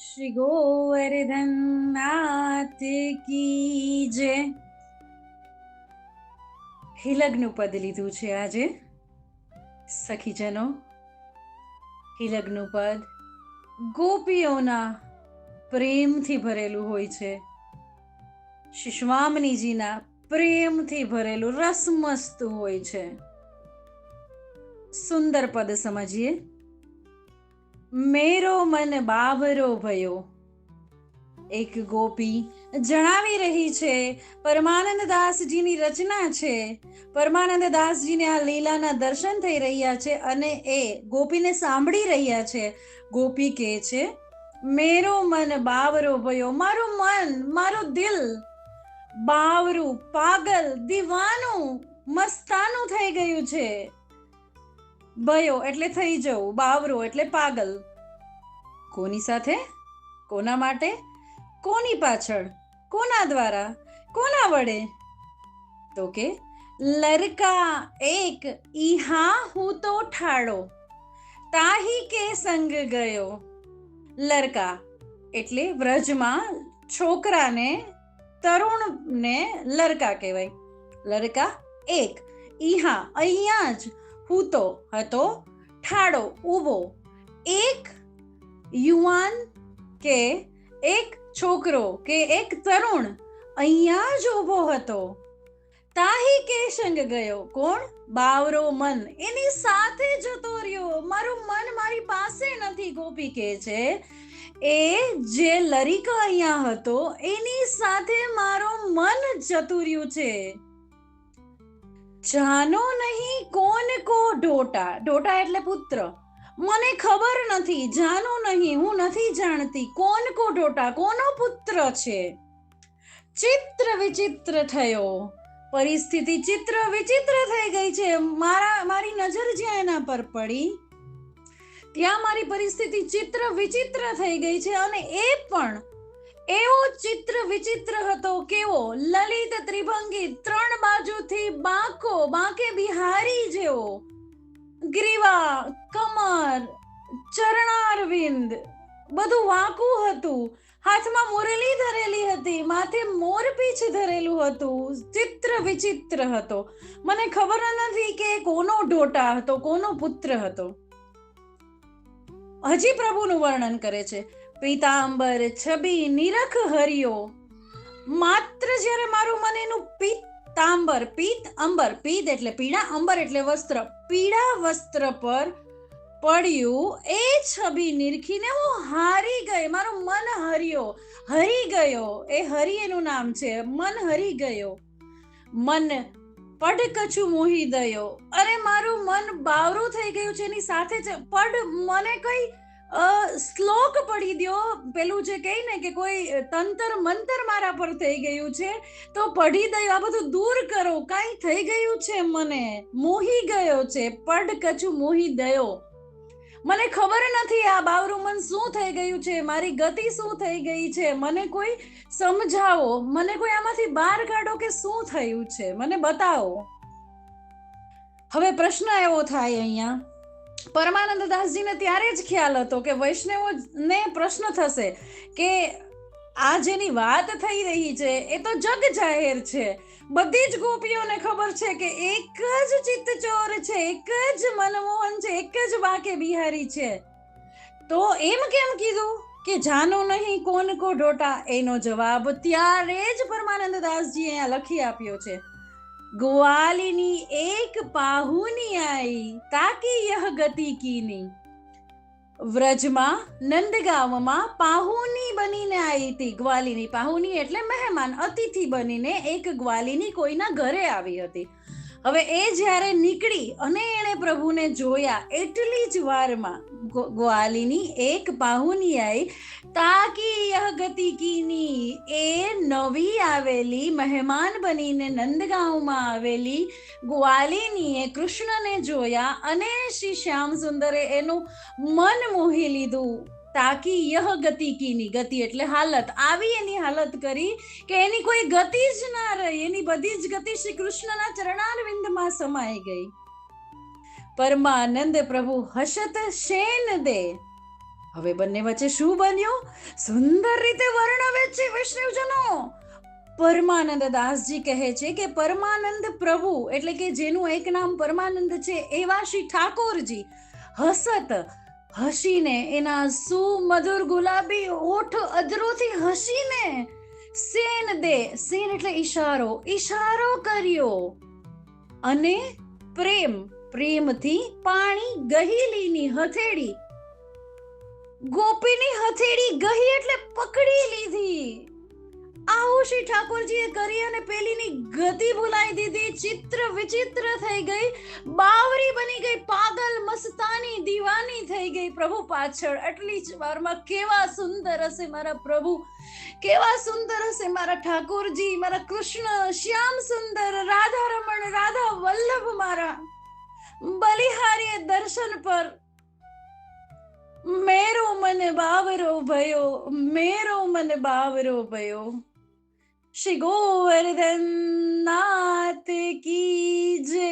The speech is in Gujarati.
શ્રી ગોવર્ધન નાથ કી જય. હિલગનું પદ લીધું છે આજે સખીજનો. હિલગનું પદ ગોપીઓના પ્રેમથી ભરેલું હોય છે, શિશવામનીજીના પ્રેમથી ભરેલું રસમસ્ત હોય છે. સુંદર પદ સમજીએ. મેરો મન બાવરો ભયો. એક ગોપી જણાવી રહી છે, પરમાનંદ દાસજીની રચના છે. પરમાનંદ દાસજીને આ લીલાના દર્શન થઈ રહ્યા છે અને એ ગોપીને સાંભળી રહ્યા છે. ગોપી કહે છે, મેરો મન બાવરો ભયો. મારું મન, મારું દિલ બાવરું, પાગલ, દીવાનું, મસ્તાનું થઈ ગયું છે. ભયો એટલે થઈ જવું, બાવરો એટલે પાગલ. કોની સાથે? કોના માટે? કોની પાછળ? કોના દ્વારા? કોના વડે? તો કે લરકા એક ઈહા હું તો ઠાડો, તાહી કે સંગ ગયો. લરકા એટલે વ્રજમાં છોકરાને, તરુણને લરકા કહેવાય. લરકા એક, ઈહા અહીંયા જ, હું તો હતો, ઠાડો ઊભો, એક યુવાન કે એક છોકરો કે એક તરુણ અહીંયા જ ઊભો હતો. તાહી કે સંગ ગયો. કોણ? બાવરો મન એની સાથે જતો રહ્યો. મારું મન મારી પાસે નથી. ગોપી કહે છે, એ જે લરિકા અહીંયા હતો એની સાથે મારું મન જતું રહ્યું છે. જાનો નહીં કોન કો ઢોટા. ઢોટા એટલે પુત્ર. મને ખબર નથી, જાનું નહીં, હું નથી જાણતી. કોન કો ઢોટા, કોનો પુત્ર છે. ચિત્ર વિચિત્ર થયો. પરિસ્થિતિ ચિત્ર વિચિત્ર થઈ ગઈ છે. મારી નજર જ્યાં એના પર પડી ત્યાં મારી પરિસ્થિતિ ચિત્ર વિચિત્ર થઈ ગઈ છે. અને એ પણ એવો ચિત્ર વિચિત્ર હતો. કેવો? લલિત ત્રિભંગી, ત્રણ બાજુથી બાંકે બિહારી જેવો. ગ્રીવા, કમર, ચરણારવિંદ બધું વાંકું હતું. હાથમાં મુરલી ધરેલી હતી, માથે મોરપીંછ ધરેલું હતું. ચિત્ર વિચિત્ર હતો. મને ખબર નથી કે કોનો ઢોટા હતો, કોનો પુત્ર હતો. હજી પ્રભુનું વર્ણન કરે છે. પીતાંબર છબી નિરખ હરિયો. માત્ર જ્યારે મારું મન એનું પીતાંબર, પીત અંબર, પીત એટલે પીળા, અંબર એટલે વસ્ત્ર, પીળા વસ્ત્ર પર પડ્યું, એ છબી નિરખીને હું હારી ગઈ. મારું મન હર્યો, હરી ગયો. એ હરી એનું નામ છે. મન હરી ગયો. મન પડ કછું મોહી દયો. અરે મારું મન બાવરું થઈ ગયું છે. એની સાથે જ પડ, મને કઈ શ્લોક પડી દ્યો. પેલું જે કહે ને કે કોઈ તંતર મંતર મારા પર થઈ ગયું છે તો પડી દયો. આ બધું દૂર કરો. કઈ થઈ ગયું છે, મને મોહી ગયો છે. પડ કછું મોહી દયો. મને ખબર નથી આ બાવરું મન શું થઈ ગયું છે, મારી ગતિ શું થઈ ગઈ છે. મને કોઈ સમજાવો, મને કોઈ આમાંથી બહાર કાઢો કે શું થયું છે, મને બતાવો. હવે પ્રશ્ન એવો થાય અહીંયા, પરમાનંદ દાસજીને ત્યારે જ ખ્યાલ હતો કે વૈષ્ણવોને પ્રશ્ન થશે કે આ જેની વાત થઈ રહી છે એ તો જગ જાહેર છે. બધી જ ગોપીઓને ખબર છે કે એક જ ચિત્તચોર છે, એક જ મનમોહન છે, એક જ બાકે બિહારી છે. તો એમ કેમ કીધું કે જાનો નહીં કોન કો ઢોટા? એનો જવાબ ત્યારે જ પરમાનંદ દાસજી અહીંયા લખી આપ્યો છે. ગ્વાલિની એક પાહુની આઈ, તાકી યહ ગતિ કીની. વ્રજમાં નંદગામમાં પાહુની બનીને આવી હતી. ગ્વાલિની, પાહુની એટલે મહેમાન, અતિથિ બનીને એક ગ્વાલિની કોઈના ઘરે આવી હતી. હવે એ જ્યારે નીકળી અને એણે પ્રભુને જોયા એટલી જ વારમાં ગ્વાલિની એક પાહુની આઈ, તાકી યહ ગતિ કીની. એ નવી આવેલી મહેમાન બનીને નંદગાંવમાં આવેલી ગ્વાલિનીએ કૃષ્ણને જોયા અને શ્રી શ્યામ સુંદરે એનું મન મોહી લીધું. તાકી યહ ગતિ કીની, ગતિ એટલે હાલત, આવી એની હાલત કરી કે એની કોઈ ગતિ જ ના રહી. એની બધી જ ગતિ શ્રી કૃષ્ણના ચરણારવિંદમાં સમાઈ ગઈ. પરમાનંદ પ્રભુ હસત શેન દે. હવે બંને વચ્ચે શું બન્યું? સુંદર રીતે વર્ણવે છે વૈષ્ણવજનો. પરમાનંદ દાસજી કહે છે કે પરમાનંદ પ્રભુ એટલે કે જેનું એક નામ પરમાનંદ છે એવા શ્રી ઠાકોરજી હસત હસીને એના સુમધુર ગુલાબી ઓઠ અધરોથી હસીને સેન દે, સેન એટલે ઈશારો કર્યો અને પ્રેમથી પાણી ગહીલીની હથેળી, ગોપીની હથેળી ગહી એટલે પકડી લીધી. આવું શ્રી ઠાકોરજીએ કરી અને પેલીની ગતિ ભૂલાઈ દીધી. ચિત્ર વિચિત્ર થઈ ગઈ, બાવરી બની ગઈ, પાગલ મસ્તાની દીવાની થઈ ગઈ પ્રભુ પાછળ. આટલી જ વારમાં કેવા સુંદર હશે મારા પ્રભુ, કેવા સુંદર હશે મારા ઠાકોરજી, મારા કૃષ્ણ શ્યામ સુંદર, રાધા રમણ, રાધા વલ્લભ મારા બલિહારીએ દર્શન પર મેરો મન બાવરો ભયો, મેરો મન બાવરો ભયો. શ્રી ગોવર્ધન નાથ કી જય.